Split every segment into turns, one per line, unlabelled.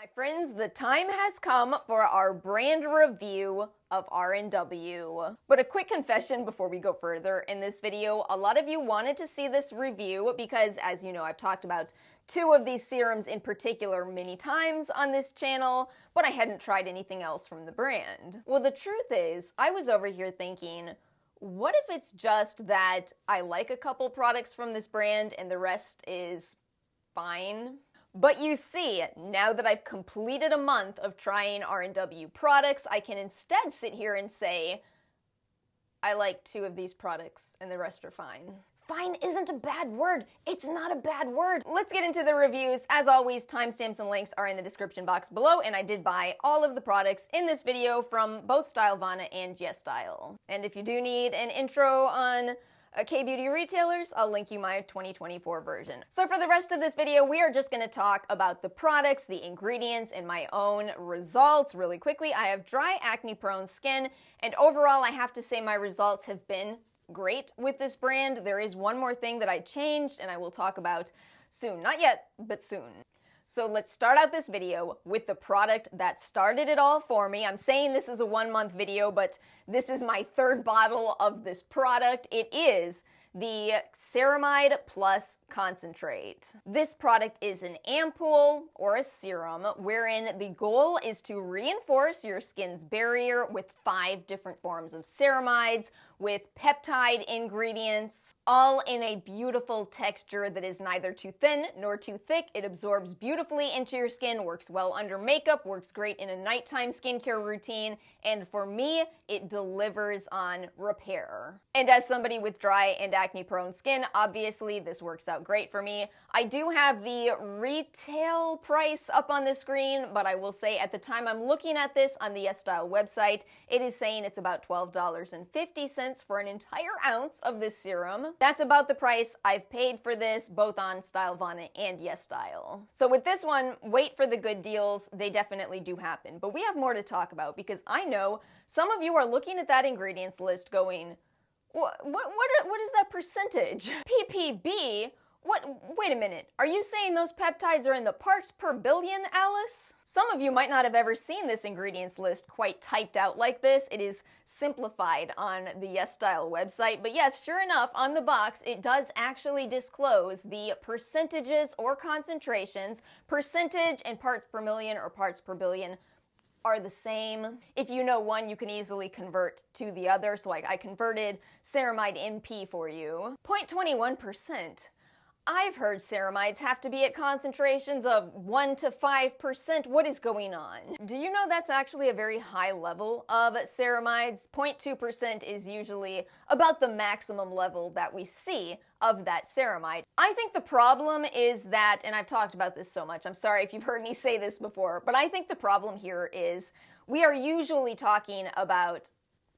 My friends, the time has come for our brand review of RNW. But a quick confession before we go further in this video, a lot of you wanted to see this review because, as you know, I've talked about two of these serums in particular many times on this channel, but I hadn't tried anything else from the brand. Well, the truth is, I was over here thinking, what if it's just that I like a couple products from this brand and the rest is fine? But you see, now that I've completed a month of trying RNW products, I can instead sit here and say, I like two of these products and the rest are fine. Fine isn't a bad word. It's not a bad word. Let's get into the reviews. As always, timestamps and links are in the description box below, and I did buy all of the products in this video from both Stylevana and Yesstyle. And if you do need an intro on K-beauty retailers, I'll link you my 2024 version. So for the rest of this video, we are just gonna talk about the products, the ingredients, and my own results really quickly. I have dry, acne-prone skin, and overall, I have to say my results have been great with this brand. There is one more thing that I changed, and I will talk about soon. Not yet, but soon. So let's start out this video with the product that started it all for me. I'm saying this is a 1-month video, but this is my third bottle of this product. It is the Ceramide Plus Concentrate. This product is an ampoule or a serum wherein the goal is to reinforce your skin's barrier with 5 different forms of ceramides with peptide ingredients, all in a beautiful texture that is neither too thin nor too thick. It absorbs beautifully into your skin, works well under makeup, works great in a nighttime skincare routine, and for me, it delivers on repair. And as somebody with dry and acne-prone skin, obviously this works out great for me. I do have the retail price up on the screen, but I will say at the time I'm looking at this on the Yesstyle website, it is saying it's about $12.50 for an entire ounce of this serum. That's about the price I've paid for this, both on Stylevana and Yesstyle. So with this one, wait for the good deals. They definitely do happen. But we have more to talk about because I know some of you are looking at that ingredients list going, what is that percentage? ppb? Wait a minute. Are you saying those peptides are in the parts per billion, Alice? Some of you might not have ever seen this ingredients list quite typed out like this. It is simplified on the Yesstyle website. But yes, sure enough, on the box, it does actually disclose the percentages or concentrations. Percentage and parts per million or parts per billion are the same. If you know one, you can easily convert to the other. So like I converted Ceramide MP for you. 0.21%. I've heard ceramides have to be at concentrations of 1 to 5%. What is going on? Do you know that's actually a very high level of ceramides? 0.2% is usually about the maximum level that we see of that ceramide. I think the problem is that, and I've talked about this so much, I'm sorry if you've heard me say this before, but I think the problem here is we are usually talking about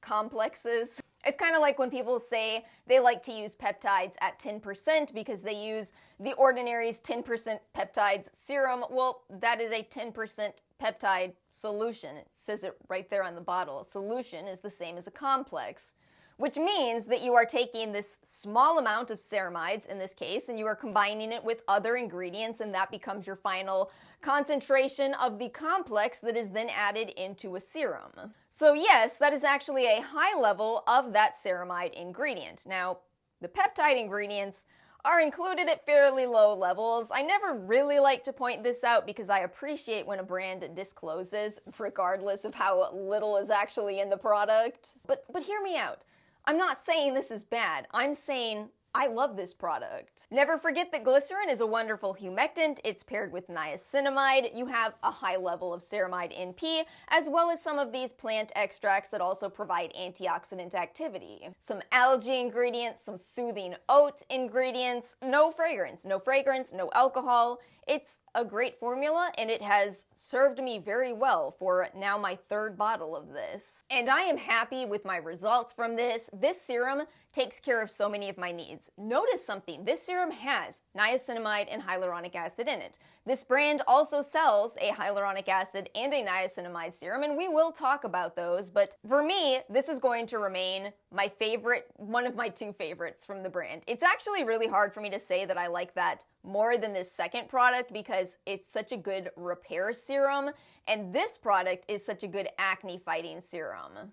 complexes. It's kind of like when people say they like to use peptides at 10% because they use the Ordinary's 10% peptides serum. Well, that is a 10% peptide solution. It says it right there on the bottle. A solution is the same as a complex, which means that you are taking this small amount of ceramides in this case and you are combining it with other ingredients and that becomes your final concentration of the complex that is then added into a serum. So yes, that is actually a high level of that ceramide ingredient. Now, the peptide ingredients are included at fairly low levels. I never really like to point this out because I appreciate when a brand discloses, regardless of how little is actually in the product. But hear me out. I'm not saying this is bad. I'm saying I love this product. Never forget that glycerin is a wonderful humectant. It's paired with niacinamide. You have a high level of ceramide NP, as well as some of these plant extracts that also provide antioxidant activity. Some algae ingredients, some soothing oat ingredients, no fragrance, no alcohol. It's a great formula and it has served me very well for now my 3rd bottle of this. And I am happy with my results from this. This serum takes care of so many of my needs. Notice something, this serum has niacinamide and hyaluronic acid in it. This brand also sells a hyaluronic acid and a niacinamide serum, and we will talk about those, but for me, this is going to remain my favorite, one of my 2 favorites from the brand. It's actually really hard for me to say that I like that more than this second product because it's such a good repair serum, and this product is such a good acne fighting serum.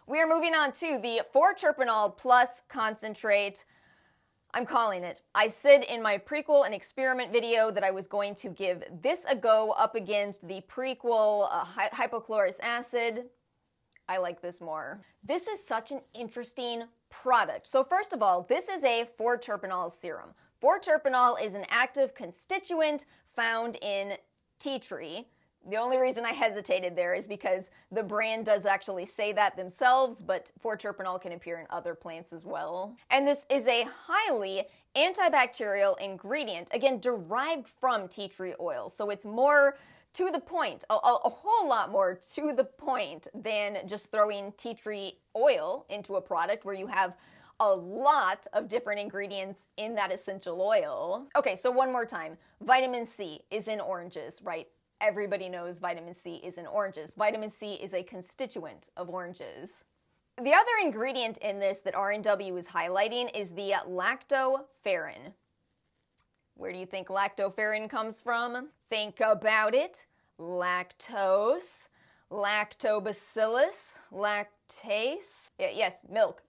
We are moving on to the 4-terpenol plus concentrate. I'm calling it. I said in my prequel and experiment video that I was going to give this a go up against the prequel hypochlorous acid. I like this more. This is such an interesting product. So first of all, this is a 4-terpenol serum. 4-terpenol is an active constituent found in tea tree. The only reason I hesitated there is because the brand does actually say that themselves, but 4-terpenol can appear in other plants as well. And this is a highly antibacterial ingredient, again, derived from tea tree oil. So it's more to the point, a whole lot more to the point than just throwing tea tree oil into a product where you have a lot of different ingredients in that essential oil. Okay, so one more time. Vitamin C is in oranges, right? Everybody knows vitamin C is in oranges. Vitamin C is a constituent of oranges. The other ingredient in this that RNW is highlighting is the lactoferrin. Where do you think lactoferrin comes from? Think about it. Lactose, lactobacillus, lactase. Yes, milk.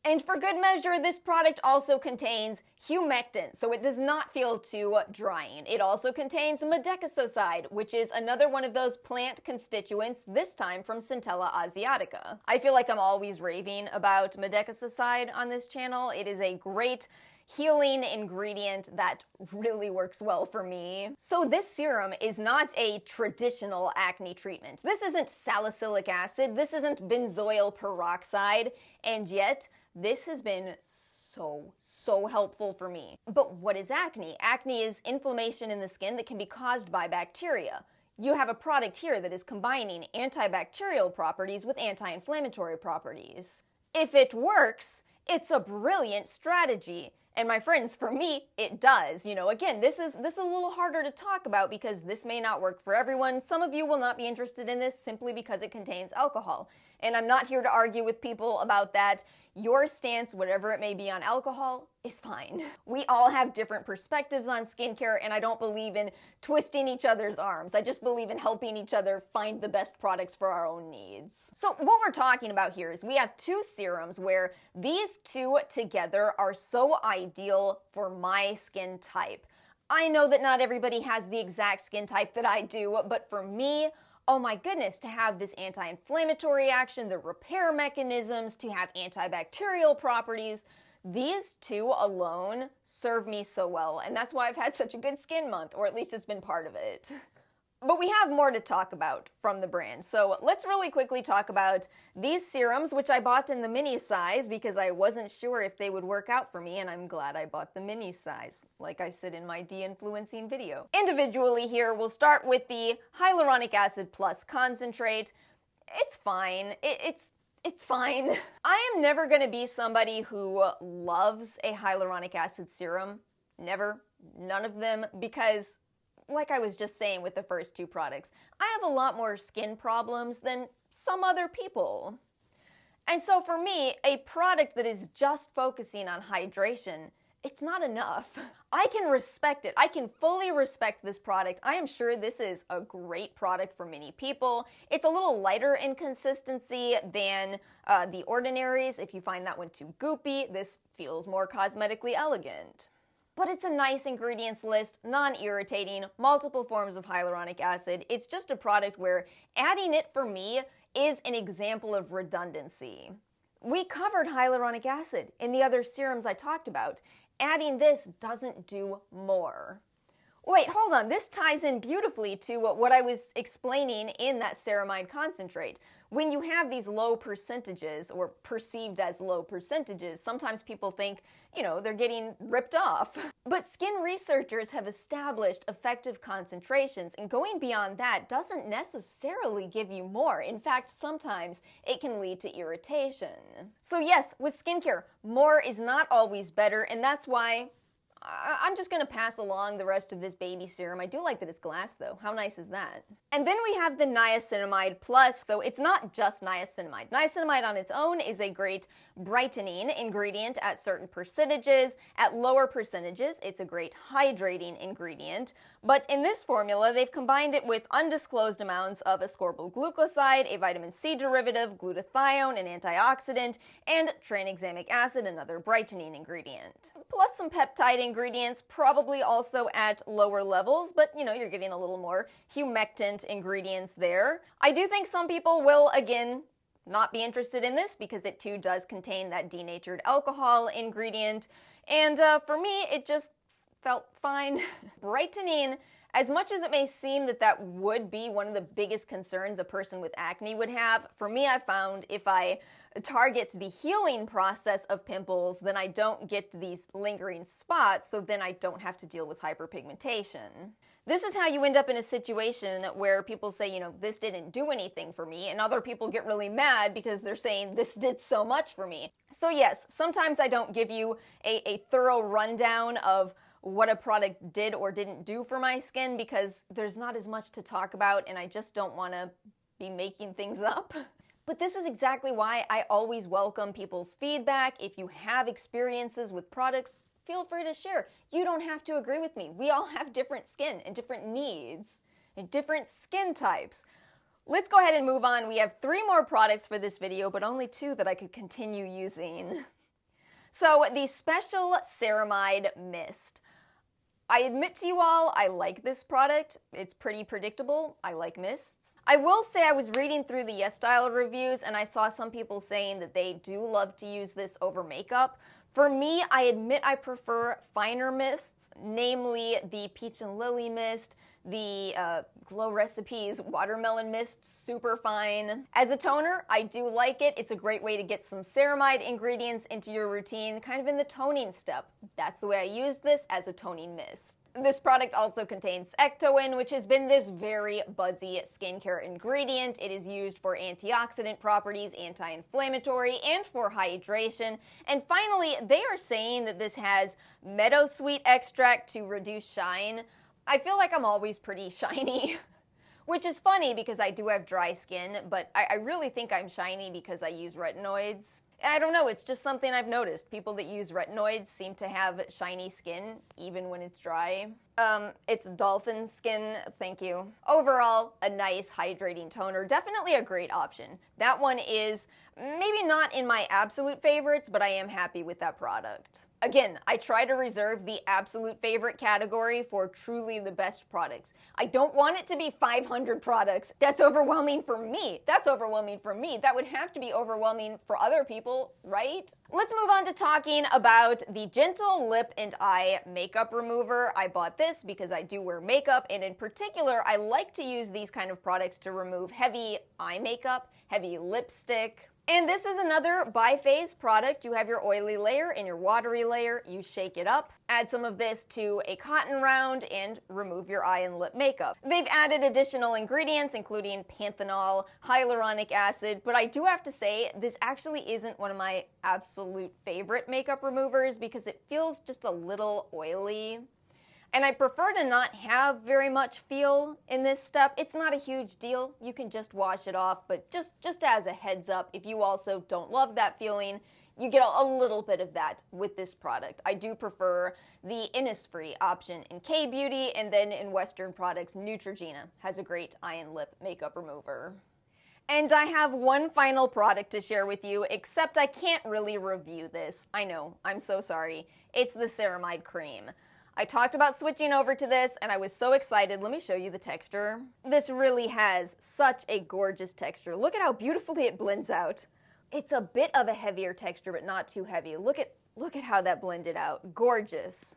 And for good measure, this product also contains humectant, so it does not feel too drying. It also contains medecasoside, which is another one of those plant constituents, this time from Centella asiatica. I feel like I'm always raving about medecasoside on this channel. It is a great healing ingredient that really works well for me. So this serum is not a traditional acne treatment. This isn't salicylic acid, this isn't benzoyl peroxide, and yet this has been so helpful for me. But what is acne? Acne is inflammation in the skin that can be caused by bacteria. You have a product here that is combining antibacterial properties with anti-inflammatory properties. If it works, it's a brilliant strategy. And my friends, for me, it does. You know, again, this is a little harder to talk about because this may not work for everyone. Some of you will not be interested in this simply because it contains alcohol. And I'm not here to argue with people about that. Your stance, whatever it may be on alcohol, is fine. We all have different perspectives on skincare, and I don't believe in twisting each other's arms. I just believe in helping each other find the best products for our own needs. So what we're talking about here is we have two serums where these two together are so ideal for my skin type. I know that not everybody has the exact skin type that I do, but for me, oh my goodness, to have this anti-inflammatory action, the repair mechanisms, to have antibacterial properties, these two alone serve me so well, and that's why I've had such a good skin month, or at least it's been part of it. But we have more to talk about from the brand, so let's really quickly talk about these serums, which I bought in the mini size because I wasn't sure if they would work out for me, and I'm glad I bought the mini size, like I said in my de-influencing video. Individually here, we'll start with the Hyaluronic Acid Plus Concentrate. It's fine. It's fine. I am never going to be somebody who loves a hyaluronic acid serum. Never. None of them, because like I was just saying with the first two products, I have a lot more skin problems than some other people. And so for me, a product that is just focusing on hydration, it's not enough. I can respect it. I can fully respect this product. I am sure this is a great product for many people. It's a little lighter in consistency than the Ordinaries. If you find that one too goopy, this feels more cosmetically elegant. But it's a nice ingredients list, non-irritating, multiple forms of hyaluronic acid. It's just a product where adding it for me is an example of redundancy. We covered hyaluronic acid in the other serums I talked about. Adding this doesn't do more. Wait, hold on. This ties in beautifully to what I was explaining in that Ceramide Concentrate. When you have these low percentages, or perceived as low percentages, sometimes people think, you know, they're getting ripped off. But skin researchers have established effective concentrations, and going beyond that doesn't necessarily give you more. In fact, sometimes it can lead to irritation. So yes, with skincare, more is not always better, and that's why I'm just gonna pass along the rest of this baby serum. I do like that it's glass though. How nice is that? And then we have the Niacinamide Plus. So it's not just niacinamide. Niacinamide on its own is a great brightening ingredient at certain percentages. At lower percentages, it's a great hydrating ingredient. But in this formula, they've combined it with undisclosed amounts of ascorbyl glucoside, a vitamin C derivative, glutathione, an antioxidant, and tranexamic acid, another brightening ingredient. Plus some peptide ingredients, probably also at lower levels, but you know, you're getting a little more humectant ingredients there. I do think some people will, again, not be interested in this because it too does contain that denatured alcohol ingredient, and for me, it just felt fine. Brightening, as much as it may seem that that would be one of the biggest concerns a person with acne would have, for me, I found if I target the healing process of pimples, then I don't get these lingering spots, so then I don't have to deal with hyperpigmentation. This is how you end up in a situation where people say, you know, this didn't do anything for me, and other people get really mad because they're saying this did so much for me. So yes, sometimes I don't give you a thorough rundown of what a product did or didn't do for my skin because there's not as much to talk about and I just don't want to be making things up. But this is exactly why I always welcome people's feedback. If you have experiences with products, feel free to share. You don't have to agree with me. We all have different skin and different needs and different skin types. Let's go ahead and move on. We have 3 more products for this video, but only 2 that I could continue using. So the special Ceramide Mist. I admit to you all, I like this product. It's pretty predictable. I like mists. I will say I was reading through the Yesstyle reviews and I saw some people saying that they do love to use this over makeup. For me, I admit I prefer finer mists, namely the Peach and Lily Mist, the Glow Recipes Watermelon Mist, super fine. As a toner, I do like it. It's a great way to get some ceramide ingredients into your routine, kind of in the toning step. That's the way I use this, as a toning mist. This product also contains ectoin, which has been this very buzzy skincare ingredient. It is used for antioxidant properties, anti-inflammatory, and for hydration. And finally, they are saying that this has meadowsweet extract to reduce shine. I feel like I'm always pretty shiny, which is funny because I do have dry skin, but I really think I'm shiny because I use retinoids. I don't know, it's just something I've noticed. People that use retinoids seem to have shiny skin, even when it's dry. It's dolphin skin, thank you. Overall, a nice hydrating toner, definitely a great option. That one is maybe not in my absolute favorites, but I am happy with that product. Again, I try to reserve the absolute favorite category for truly the best products. I don't want it to be 500 products. That's overwhelming for me. That's overwhelming for me. That would have to be overwhelming for other people, right? Let's move on to talking about the Gentle Lip and Eye Makeup Remover. I bought this because I do wear makeup, and in particular, I like to use these kind of products to remove heavy eye makeup, heavy lipstick. And this is another bi-phase product. You have your oily layer and your watery layer. You shake it up, add some of this to a cotton round, and remove your eye and lip makeup. They've added additional ingredients, including panthenol, hyaluronic acid, but I do have to say, this actually isn't one of my absolute favorite makeup removers because it feels just a little oily. And I prefer to not have very much feel in this step. It's not a huge deal. You can just wash it off, but just as a heads up, if you also don't love that feeling, you get a little bit of that with this product. I do prefer the Innisfree option in K-Beauty, and then in Western products, Neutrogena has a great eye and lip makeup remover. And I have one final product to share with you, except I can't really review this. I know, I'm so sorry. It's the Ceramide Cream. I talked about switching over to this and I was so excited. Let me show you the texture. This really has such a gorgeous texture. Look at how beautifully it blends out. It's a bit of a heavier texture, but not too heavy. Look at how that blended out. Gorgeous.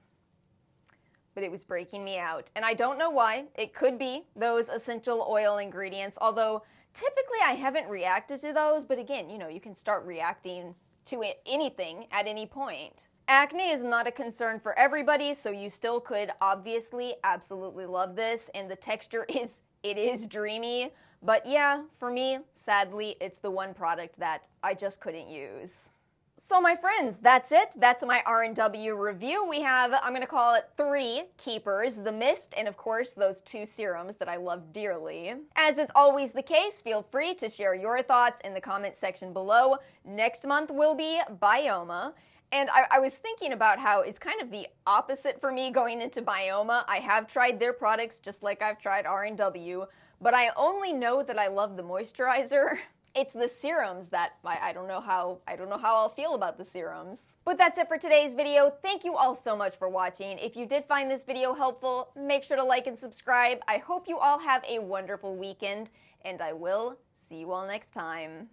But it was breaking me out. And I don't know why. It could be those essential oil ingredients, although typically I haven't reacted to those. But again, you know, you can start reacting to anything at any point. Acne is not a concern for everybody, so you still could obviously absolutely love this, and the texture is dreamy, but yeah, for me, sadly, it's the one product that I just couldn't use. So my friends, that's it. That's my RNW review. We have, I'm going to call it 3 keepers, the mist, and of course those 2 serums that I love dearly. As is always the case, feel free to share your thoughts in the comments section below. Next month will be Bioma. And I was thinking about how it's kind of the opposite for me going into Bioma. I have tried their products just like I've tried RNW, but I only know that I love the moisturizer. It's the serums that I don't know how I'll feel about the serums. But that's it for today's video. Thank you all so much for watching. If you did find this video helpful, make sure to like and subscribe. I hope you all have a wonderful weekend, and I will see you all next time.